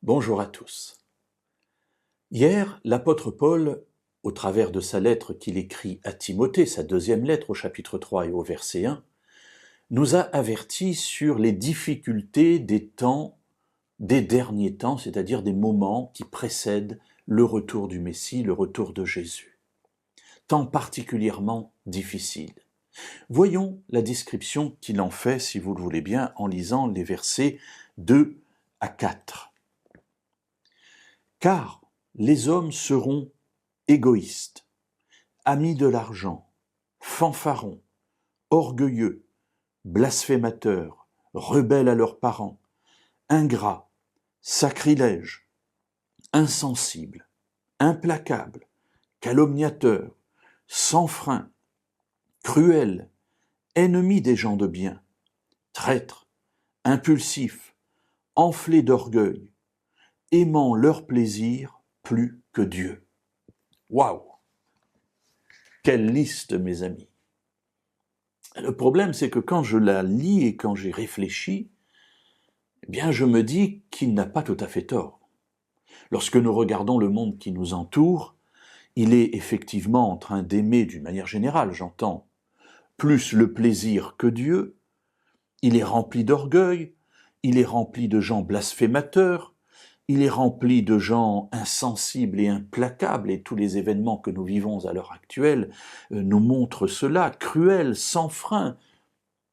Bonjour à tous. Hier, l'apôtre Paul, au travers de sa lettre qu'il écrit à Timothée, sa deuxième lettre au chapitre 3 et au verset 1, nous a avertis sur les difficultés des derniers temps, c'est-à-dire des moments qui précèdent le retour du Messie, le retour de Jésus. Temps particulièrement difficiles. Voyons la description qu'il en fait, si vous le voulez bien, en lisant les versets 2 à 4. Car les hommes seront égoïstes, amis de l'argent, fanfarons, orgueilleux, blasphémateurs, rebelles à leurs parents, ingrats, sacrilèges, insensibles, implacables, calomniateurs, sans frein, cruels, ennemis des gens de bien, traîtres, impulsifs, enflés d'orgueil, aimant leur plaisir plus que Dieu. Waouh! Quelle liste, mes amis! Le problème, c'est que quand je la lis et quand j'y réfléchis, eh bien, je me dis qu'il n'a pas tout à fait tort. Lorsque nous regardons le monde qui nous entoure, il est effectivement en train d'aimer, d'une manière générale, j'entends, plus le plaisir que Dieu. Il est rempli d'orgueil, il est rempli de gens blasphémateurs, il est rempli de gens insensibles et implacables, et tous les événements que nous vivons à l'heure actuelle nous montrent cela, cruels, sans frein.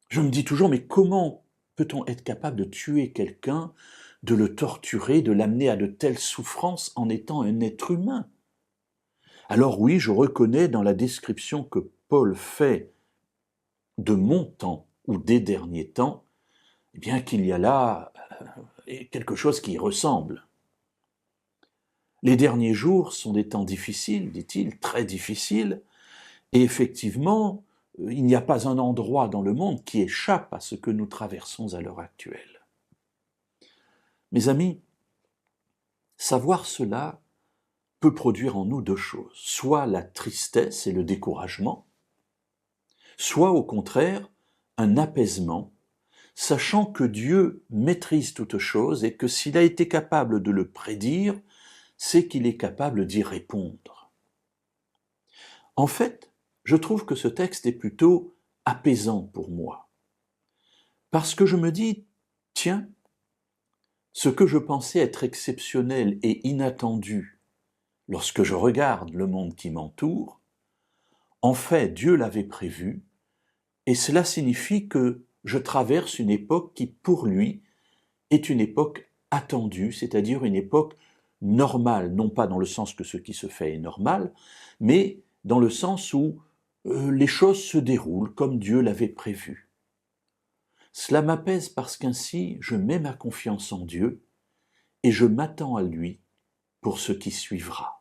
Je me dis toujours, mais comment peut-on être capable de tuer quelqu'un, de le torturer, de l'amener à de telles souffrances en étant un être humain? Alors oui, je reconnais dans la description que Paul fait de mon temps ou des derniers temps, eh bien qu'il y a là quelque chose qui y ressemble. Les derniers jours sont des temps difficiles, dit-il, très difficiles, et effectivement, il n'y a pas un endroit dans le monde qui échappe à ce que nous traversons à l'heure actuelle. Mes amis, savoir cela peut produire en nous deux choses, soit la tristesse et le découragement, soit au contraire un apaisement, sachant que Dieu maîtrise toutes choses et que s'il a été capable de le prédire, c'est qu'il est capable d'y répondre. En fait, je trouve que ce texte est plutôt apaisant pour moi, parce que je me dis, tiens, ce que je pensais être exceptionnel et inattendu lorsque je regarde le monde qui m'entoure, en fait, Dieu l'avait prévu, et cela signifie que je traverse une époque qui, pour lui, est une époque attendue, c'est-à-dire une époque normale, non pas dans le sens que ce qui se fait est normal, mais dans le sens où les choses se déroulent comme Dieu l'avait prévu. Cela m'apaise parce qu'ainsi je mets ma confiance en Dieu et je m'attends à lui pour ce qui suivra.